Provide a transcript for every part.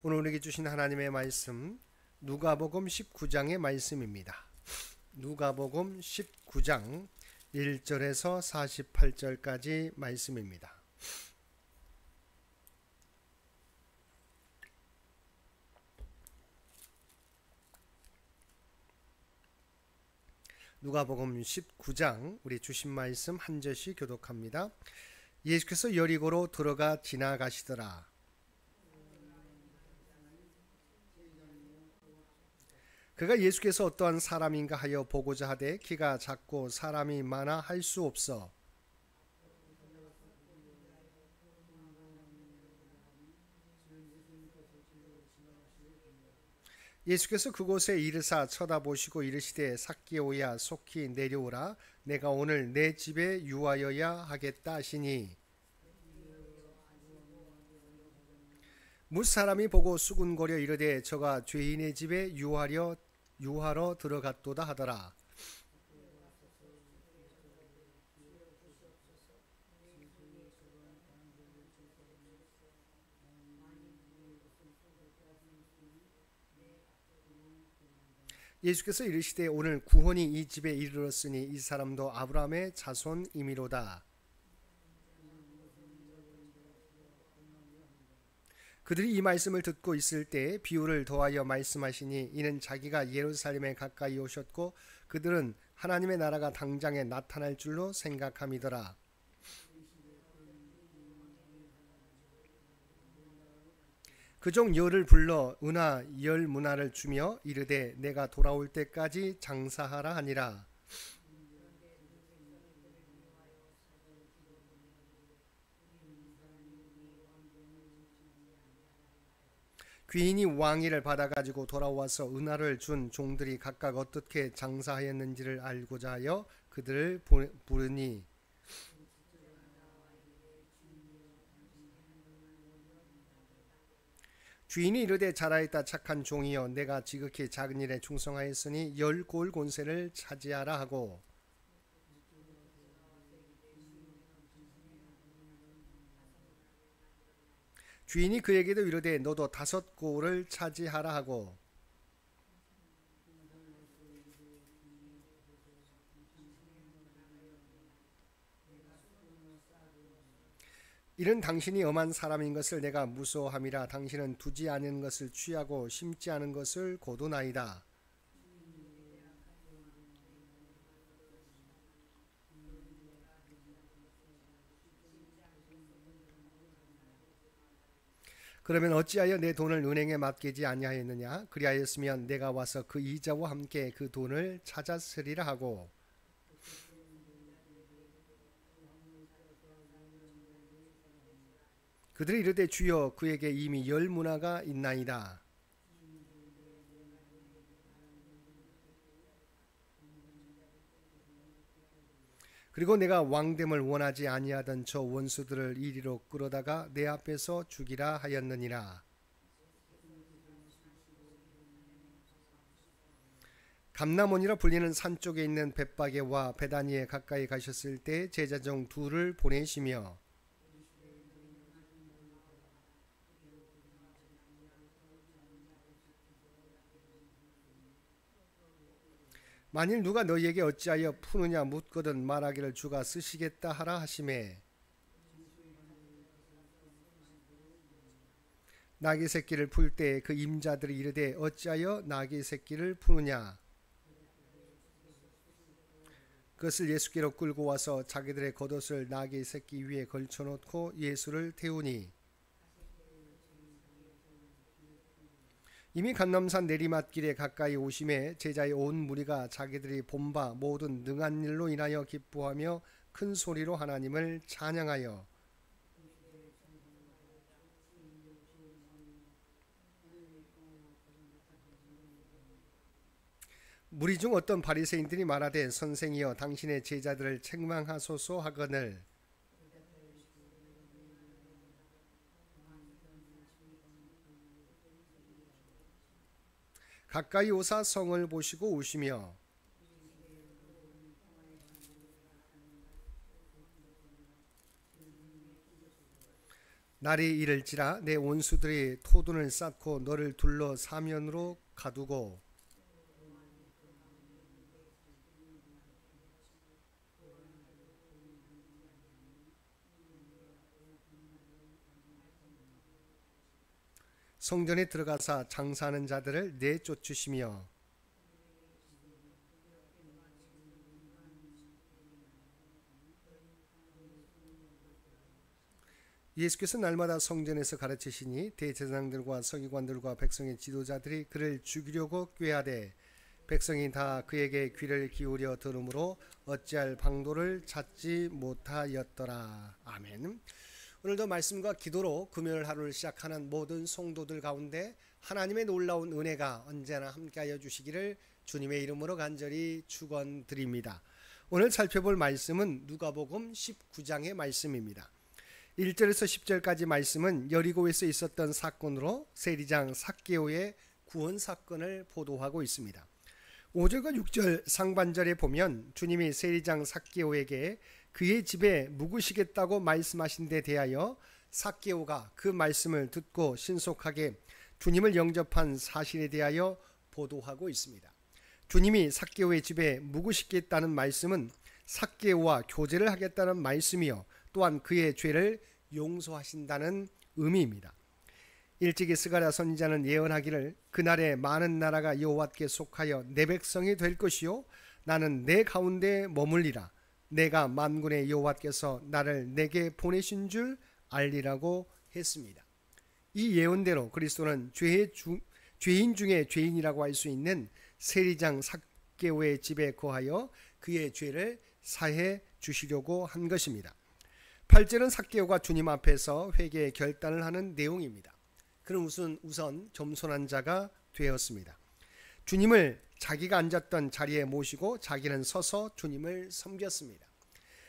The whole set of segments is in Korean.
오늘 우리에게 주신 하나님의 말씀 누가복음 19장의 말씀입니다. 누가복음 19장 1절에서 48절까지 말씀입니다. 누가복음 19장 우리 주신 말씀 한 절씩 교독합니다. 예수께서 여리고로 들어가 지나가시더라. 그가 예수께서 어떠한 사람인가 하여 보고자 하되 키가 작고 사람이 많아 할 수 없어 예수께서 그곳에 이르사 쳐다보시고 이르시되 삭개오야 속히 내려오라 내가 오늘 내 집에 유하여야 하겠다 하시니 뭇사람이 보고 수군거려 이르되 저가 죄인의 집에 유하러 들어갔도다 하더라. 예수께서 이르시되 오늘 구원이 이 집에 이르렀으니 이 사람도 아브라함의 자손이미로다. 그들이 이 말씀을 듣고 있을 때 비유를 더하여 말씀하시니 이는 자기가 예루살렘에 가까이 오셨고 그들은 하나님의 나라가 당장에 나타날 줄로 생각함이더라. 그종 열을 불러 은하 10문화를 주며 이르되 내가 돌아올 때까지 장사하라 하니라. 귀인이 왕위를 받아가지고 돌아와서 은하를 준 종들이 각각 어떻게 장사하였는지를 알고자 하여 그들을 부르니 주인이 이르되 잘하였다 착한 종이여 내가 지극히 작은 일에 충성하였으니 10골 권세를 차지하라 하고 주인이 그에게도 이르되 너도 5골을 차지하라 하고 이는 당신이 엄한 사람인 것을 내가 무서워함이라. 당신은 두지 않은 것을 취하고 심지 않은 것을 거두나이다. 그러면 어찌하여 내 돈을 은행에 맡기지 아니하였느냐? 그리하였으면 내가 와서 그 이자와 함께 그 돈을 찾았으리라 하고 그들이 이르되 주여 그에게 이미 10문화가 있나이다. 그리고 내가 왕됨을 원하지 아니하던 저 원수들을 이리로 끌어다가 내 앞에서 죽이라 하였느니라. 감람원이라 불리는 산 쪽에 있는 벳바게와 베다니에 가까이 가셨을 때 제자 중 둘을 보내시며 만일 누가 너희에게 어찌하여 푸느냐 묻거든 말하기를 주가 쓰시겠다 하라 하시매 나귀 새끼를 풀 때 그 임자들이 이르되 어찌하여 나귀 새끼를 푸느냐 그것을 예수께로 끌고 와서 자기들의 겉옷을 나귀 새끼 위에 걸쳐놓고 예수를 태우니 이미 감람산 내리막길에 가까이 오심에 제자의 온 무리가 자기들이 본 바 모든 능한 일로 인하여 기뻐하며 큰 소리로 하나님을 찬양하여 무리 중 어떤 바리새인들이 말하되 선생이여 당신의 제자들을 책망하소서 하거늘 가까이 오사 성을 보시고 우시며 날이 이를지라 내 원수들이 토둔을 쌓고 너를 둘러 사면으로 가두고 성전에 들어가사 장사하는 자들을 내쫓으시며 예수께서 날마다 성전에서 가르치시니 대제사장들과 서기관들과 백성의 지도자들이 그를 죽이려고 꾀하되 백성이 다 그에게 귀를 기울여 들으므로 어찌할 방도를 찾지 못하였더라. 아멘. 오늘도 말씀과 기도로 금요일 하루를 시작하는 모든 성도들 가운데 하나님의 놀라운 은혜가 언제나 함께하여 주시기를 주님의 이름으로 간절히 축원드립니다. 오늘 살펴볼 말씀은 누가복음 19장의 말씀입니다. 1절에서 10절까지 말씀은 여리고에서 있었던 사건으로 세리장 삭개오의 구원 사건을 보도하고 있습니다. 5절과 6절 상반절에 보면 주님이 세리장 삭개오에게 그의 집에 묵으시겠다고 말씀하신 데 대하여 삭개오가 그 말씀을 듣고 신속하게 주님을 영접한 사실에 대하여 보도하고 있습니다. 주님이 삭개오의 집에 묵으시겠다는 말씀은 삭개오와 교제를 하겠다는 말씀이요 또한 그의 죄를 용서하신다는 의미입니다. 일찍이 스가랴 선지자는 예언하기를 그날에 많은 나라가 여호와께 속하여 내 백성이 될 것이요 나는 내 가운데 머물리라 내가 만군의 여호와께서 나를 내게 보내신 줄 알리라고 했습니다. 이 예언대로 그리스도는 죄인 중에 죄인이라고 할 수 있는 세리장 삭개오의 집에 거하여 그의 죄를 사해 주시려고 한 것입니다. 8절은 삭개오가 주님 앞에서 회개의 결단을 하는 내용입니다. 그는 우선 겸손한 자가 되었습니다. 주님을 자기가 앉았던 자리에 모시고 자기는 서서 주님을 섬겼습니다.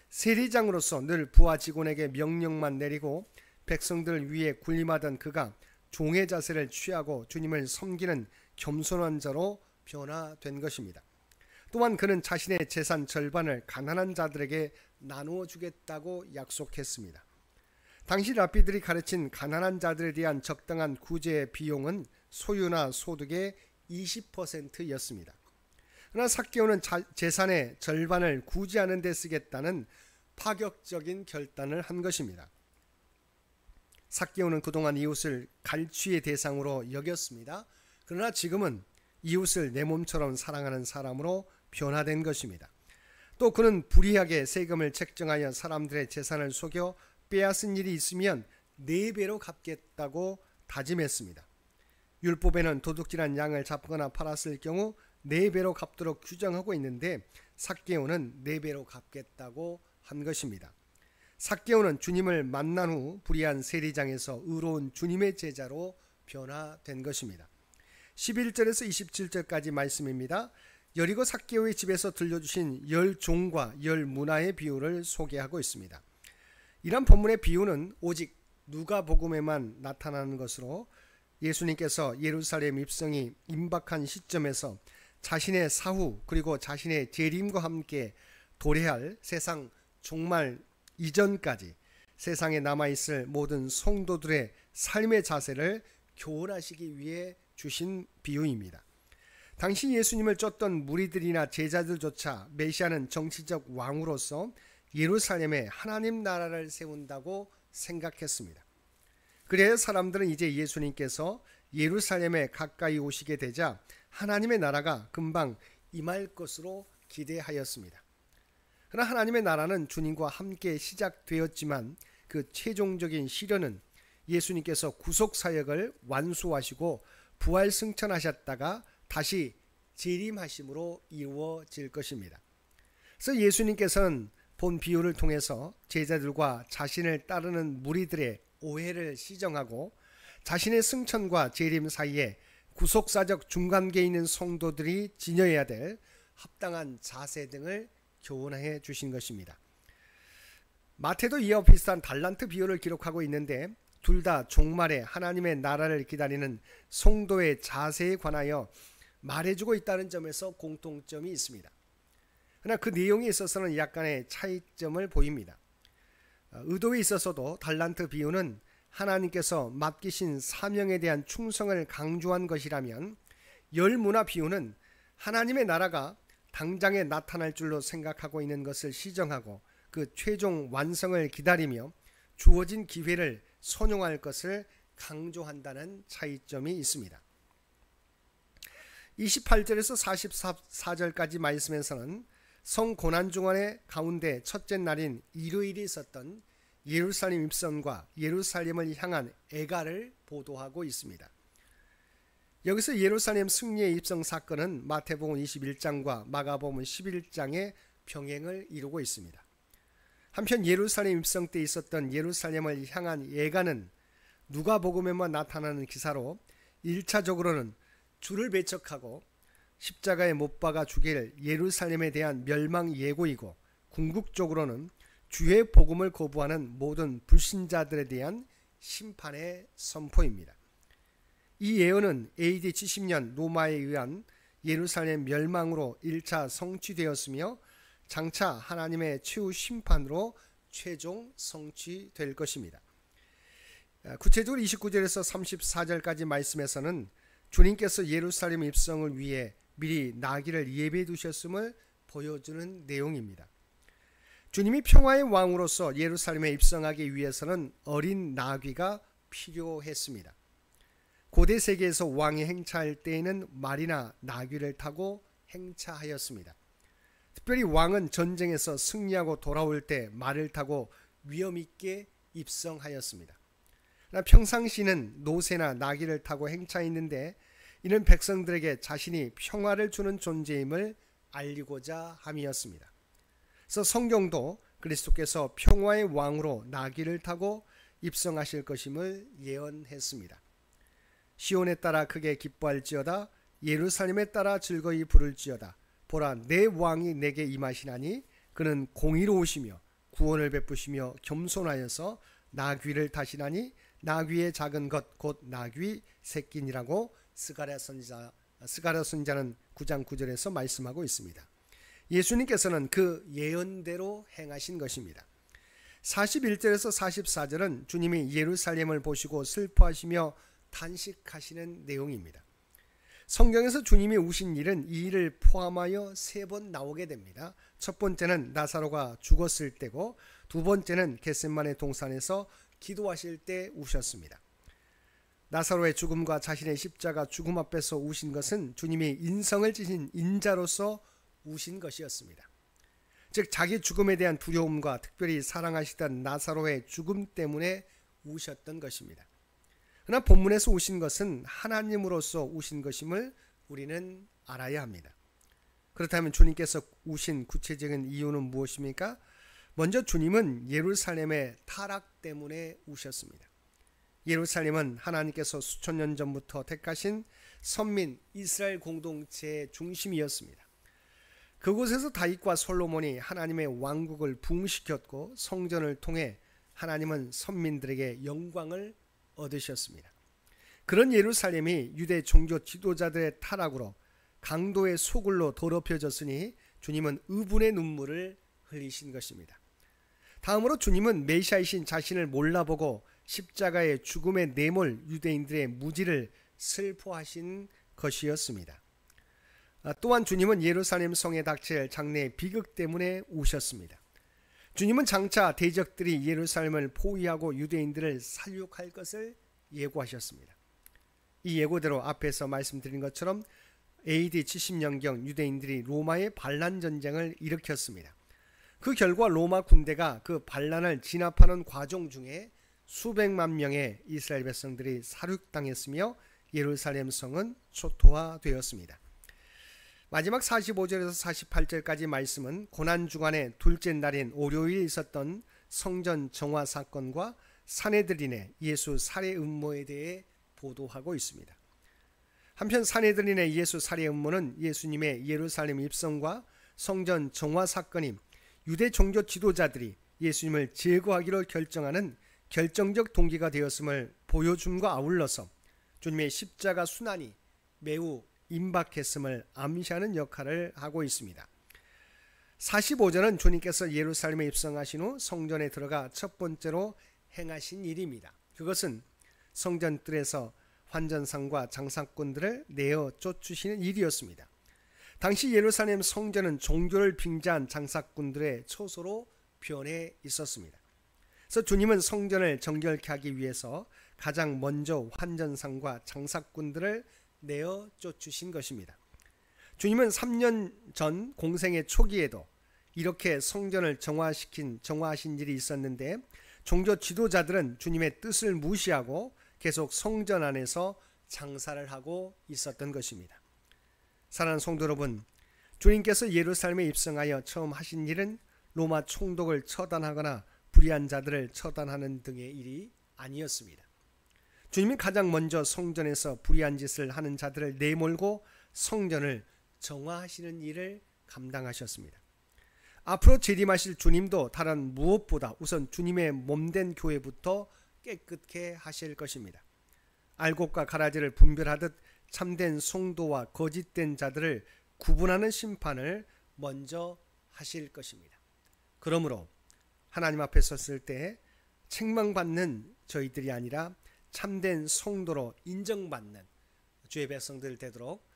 세리장으로서 늘 부하 직원에게 명령만 내리고 백성들 위에 군림하던 그가 종의 자세를 취하고 주님을 섬기는 겸손한 자로 변화된 것입니다. 또한 그는 자신의 재산 절반을 가난한 자들에게 나누어 주겠다고 약속했습니다. 당시 랍비들이 가르친 가난한 자들에 대한 적당한 구제의 비용은 소유나 소득의 20%였습니다. 그러나 삭개오는 재산의 절반을 구제하는 데 쓰겠다는 파격적인 결단을 한 것입니다. 삭개오는 그동안 이웃을 갈취의 대상으로 여겼습니다. 그러나 지금은 이웃을 내 몸처럼 사랑하는 사람으로 변화된 것입니다. 또 그는 불의하게 세금을 책정하여 사람들의 재산을 속여 빼앗은 일이 있으면 4배로 갚겠다고 다짐했습니다. 율법에는 도둑질한 양을 잡거나 팔았을 경우 4배로 갚도록 규정하고 있는데 삭개오는 4배로 갚겠다고 한 것입니다. 삭개오는 주님을 만난 후 불의한 세리장에서 의로운 주님의 제자로 변화된 것입니다. 11절에서 27절까지 말씀입니다. 여리고 삭개오의 집에서 들려주신 10종과 10문화의 비유를 소개하고 있습니다. 이런 본문의 비유는 오직 누가복음에만 나타나는 것으로 예수님께서 예루살렘 입성이 임박한 시점에서 자신의 사후 그리고 자신의 재림과 함께 도래할 세상 종말 이전까지 세상에 남아있을 모든 성도들의 삶의 자세를 교훈하시기 위해 주신 비유입니다. 당시 예수님을 쫓던 무리들이나 제자들조차 메시아는 정치적 왕으로서 예루살렘에 하나님 나라를 세운다고 생각했습니다. 그래야 사람들은 이제 예수님께서 예루살렘에 가까이 오시게 되자 하나님의 나라가 금방 임할 것으로 기대하였습니다. 그러나 하나님의 나라는 주님과 함께 시작되었지만 그 최종적인 실현은 예수님께서 구속사역을 완수하시고 부활승천하셨다가 다시 재림하심으로 이루어질 것입니다. 그래서 예수님께서는 본 비유를 통해서 제자들과 자신을 따르는 무리들의 오해를 시정하고 자신의 승천과 재림 사이에 구속사적 중간계에 있는 성도들이 지녀야 될 합당한 자세 등을 교훈해 주신 것입니다. 마태도 이와 비슷한 달란트 비유를 기록하고 있는데 둘 다 종말에 하나님의 나라를 기다리는 성도의 자세에 관하여 말해주고 있다는 점에서 공통점이 있습니다. 그러나 그 내용에 있어서는 약간의 차이점을 보입니다. 의도에 있어서도 달란트 비유는 하나님께서 맡기신 사명에 대한 충성을 강조한 것이라면, 열무나 비유는 하나님의 나라가 당장에 나타날 줄로 생각하고 있는 것을 시정하고 그 최종 완성을 기다리며 주어진 기회를 선용할 것을 강조한다는 차이점이 있습니다. 28절에서 44절까지 말씀에서는 성고난주간의 가운데 첫째 날인 일요일에 있었던 예루살렘 입성과 예루살렘을 향한 애가를 보도하고 있습니다. 여기서 예루살렘 승리의 입성 사건은 마태복음 21장과 마가복음 11장의 병행을 이루고 있습니다. 한편 예루살렘 입성 때 있었던 예루살렘을 향한 애가는 누가복음에만 나타나는 기사로 1차적으로는 주를 배척하고 십자가에 못 박아 죽일 예루살렘에 대한 멸망 예고이고, 궁극적으로는 주의 복음을 거부하는 모든 불신자들에 대한 심판의 선포입니다. 이 예언은 AD 70년 로마에 의한 예루살렘 멸망으로 1차 성취되었으며 장차 하나님의 최후 심판으로 최종 성취될 것입니다. 구체적으로 29절에서 34절까지 말씀에서는 주님께서 예루살렘 입성을 위해 미리 나귀를 예배해 두셨음을 보여주는 내용입니다. 주님이 평화의 왕으로서 예루살렘에 입성하기 위해서는 어린 나귀가 필요했습니다. 고대 세계에서 왕이 행차할 때에는 말이나 나귀를 타고 행차하였습니다. 특별히 왕은 전쟁에서 승리하고 돌아올 때 말을 타고 위험 있게 입성하였습니다. 그러나 평상시는 노새나 나귀를 타고 행차했는데, 이는 백성들에게 자신이 평화를 주는 존재임을 알리고자 함이었습니다. 그래서 성경도 그리스도께서 평화의 왕으로 나귀를 타고 입성하실 것임을 예언했습니다. 시온에 따라 크게 기뻐할지어다, 예루살렘에 따라 즐거이 부를지어다. 보라, 내 왕이 내게 임하시나니 그는 공의로우시며 구원을 베푸시며 겸손하여서 나귀를 타시나니 나귀의 작은 것 곧 나귀 새끼니라고 스가랴 선지자는 9장 9절에서 말씀하고 있습니다. 예수님께서는 그 예언대로 행하신 것입니다. 41절에서 44절은 주님이 예루살렘을 보시고 슬퍼하시며 탄식하시는 내용입니다. 성경에서 주님이 우신 일은 이 일을 포함하여 3번 나오게 됩니다. 첫 번째는 나사로가 죽었을 때고, 두 번째는 겟세마네 동산에서 기도하실 때 우셨습니다. 나사로의 죽음과 자신의 십자가 죽음 앞에서 우신 것은 주님이 인성을 지신 인자로서 우신 것이었습니다. 즉 자기 죽음에 대한 두려움과 특별히 사랑하시던 나사로의 죽음 때문에 우셨던 것입니다. 그러나 본문에서 우신 것은 하나님으로서 우신 것임을 우리는 알아야 합니다. 그렇다면 주님께서 우신 구체적인 이유는 무엇입니까? 먼저 주님은 예루살렘의 타락 때문에 우셨습니다. 예루살렘은 하나님께서 수천 년 전부터 택하신 선민 이스라엘 공동체의 중심이었습니다. 그곳에서 다윗과 솔로몬이 하나님의 왕국을 부흥시켰고, 성전을 통해 하나님은 선민들에게 영광을 얻으셨습니다. 그런 예루살렘이 유대 종교 지도자들의 타락으로 강도의 소굴로 더럽혀졌으니 주님은 의분의 눈물을 흘리신 것입니다. 다음으로 주님은 메시아이신 자신을 몰라보고 십자가의 죽음에 내몰 유대인들의 무지를 슬퍼하신 것이었습니다. 또한 주님은 예루살렘 성에 닥칠 장래의 비극 때문에 우셨습니다. 주님은 장차 대적들이 예루살렘을 포위하고 유대인들을 살육할 것을 예고하셨습니다. 이 예고대로 앞에서 말씀드린 것처럼 AD 70년경 유대인들이 로마의 반란 전쟁을 일으켰습니다. 그 결과 로마 군대가 그 반란을 진압하는 과정 중에 수백만 명의 이스라엘 백성들이 살육당했으며 예루살렘 성은 초토화되었습니다. 마지막 45절에서 48절까지 말씀은 고난주간의 둘째 날인 월요일 있었던 성전 정화 사건과 산헤드린의 예수 살해 음모에 대해 보도하고 있습니다. 한편 산헤드린의 예수 살해 음모는 예수님의 예루살렘 입성과 성전 정화 사건인 유대 종교 지도자들이 예수님을 제거하기로 결정하는 결정적 동기가 되었음을 보여줌과 아울러서 주님의 십자가 순환이 매우 임박했음을 암시하는 역할을 하고 있습니다. 45절은 주님께서 예루살렘에 입성하신 후 성전에 들어가 첫 번째로 행하신 일입니다. 그것은 성전 뜰에서 환전상과 장사꾼들을 내어 쫓으시는 일이었습니다. 당시 예루살렘 성전은 종교를 빙자한 장사꾼들의 초소로 변해 있었습니다. 그래서 주님은 성전을 정결케 하기 위해서 가장 먼저 환전상과 장사꾼들을 내어 쫓으신 것입니다. 주님은 3년 전 공생의 초기에도 이렇게 성전을 정화하신 일이 있었는데 종교 지도자들은 주님의 뜻을 무시하고 계속 성전 안에서 장사를 하고 있었던 것입니다. 사랑하는 성도 여러분, 주님께서 예루살렘에 입성하여 처음 하신 일은 로마 총독을 처단하거나 불의한 자들을 처단하는 등의 일이 아니었습니다. 주님이 가장 먼저 성전에서 불의한 짓을 하는 자들을 내몰고 성전을 정화하시는 일을 감당하셨습니다. 앞으로 재림하실 주님도 다른 무엇보다 우선 주님의 몸된 교회부터 깨끗게 하실 것입니다. 알곡과 가라지를 분별하듯 참된 성도와 거짓된 자들을 구분하는 심판을 먼저 하실 것입니다. 그러므로 하나님 앞에 섰을 때 책망받는 저희들이 아니라 참된 성도로 인정받는 주의 백성들 되도록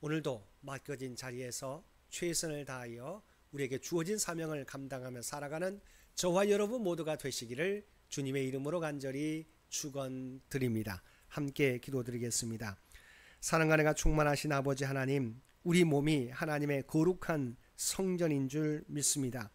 오늘도 맡겨진 자리에서 최선을 다하여 우리에게 주어진 사명을 감당하며 살아가는 저와 여러분 모두가 되시기를 주님의 이름으로 간절히 축원드립니다. 함께 기도드리겠습니다. 사랑과 은혜가 충만하신 아버지 하나님, 우리 몸이 하나님의 거룩한 성전인 줄 믿습니다.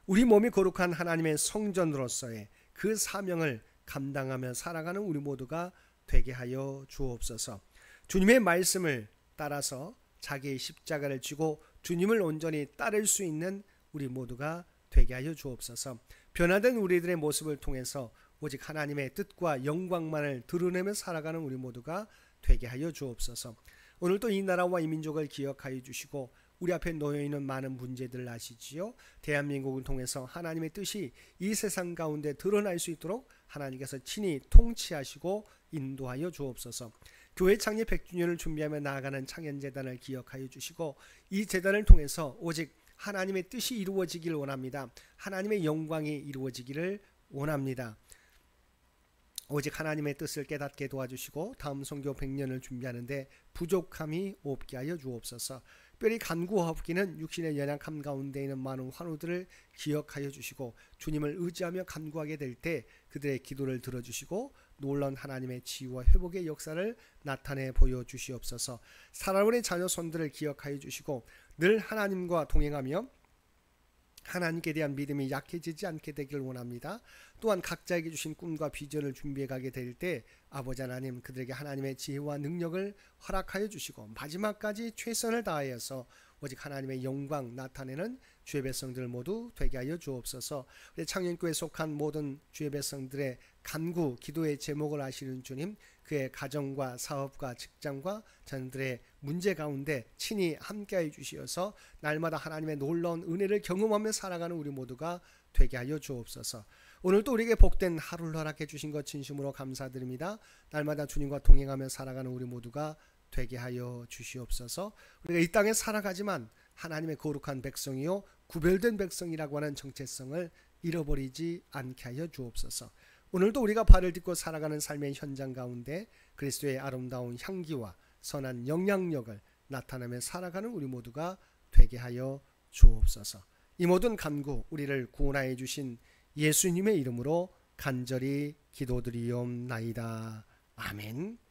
우리 몸이 거룩한 하나님의 성전으로서의 그 사명을 감당하며 살아가는 우리 모두가 되게 하여 주옵소서. 주님의 말씀을 따라서 자기의 십자가를 지고 주님을 온전히 따를 수 있는 우리 모두가 되게 하여 주옵소서. 변화된 우리들의 모습을 통해서 오직 하나님의 뜻과 영광만을 드러내며 살아가는 우리 모두가 되게 하여 주옵소서. 오늘도 이 나라와 이 민족을 기억하여 주시고 우리 앞에 놓여있는 많은 문제들을 아시지요. 대한민국을 통해서 하나님의 뜻이 이 세상 가운데 드러날 수 있도록 하나님께서 친히 통치하시고 인도하여 주옵소서. 교회 창립 100주년을 준비하며 나아가는 창현재단을 기억하여 주시고 이 재단을 통해서 오직 하나님의 뜻이 이루어지길 원합니다. 하나님의 영광이 이루어지기를 원합니다. 오직 하나님의 뜻을 깨닫게 도와주시고 다음 선교 100년을 준비하는데 부족함이 없게 하여 주옵소서. 특별히 간구하옵기는 육신의 연약함 가운데 있는 많은 환우들을 기억하여 주시고 주님을 의지하며 간구하게 될 때 그들의 기도를 들어주시고 놀라운 하나님의 치유와 회복의 역사를 나타내 보여주시옵소서. 살아오는 자녀 손들을 기억하여 주시고 늘 하나님과 동행하며 하나님께 대한 믿음이 약해지지 않게 되기를 원합니다. 또한 각자에게 주신 꿈과 비전을 준비해 가게 될 때 아버지 하나님 그들에게 하나님의 지혜와 능력을 허락하여 주시고 마지막까지 최선을 다하여서 오직 하나님의 영광 나타내는 주의 백성들 모두 되게 하여 주옵소서. 우리 창년교회에 속한 모든 주의 백성들의 간구 기도의 제목을 아시는 주님, 그의 가정과 사업과 직장과 자녀들의 문제 가운데 친히 함께하여 주시어서 날마다 하나님의 놀라운 은혜를 경험하며 살아가는 우리 모두가 되게 하여 주옵소서. 오늘도 우리에게 복된 하루를 허락해 주신 것 진심으로 감사드립니다. 날마다 주님과 동행하며 살아가는 우리 모두가 되게 하여 주시옵소서. 우리가 이 땅에 살아가지만 하나님의 거룩한 백성이요 구별된 백성이라고 하는 정체성을 잃어버리지 않게 하여 주옵소서. 오늘도 우리가 발을 딛고 살아가는 삶의 현장 가운데 그리스도의 아름다운 향기와 선한 영향력을 나타내며 살아가는 우리 모두가 되게 하여 주옵소서. 이 모든 간구 우리를 구원하여 주신 예수님의 이름으로 간절히 기도드리옵나이다. 아멘.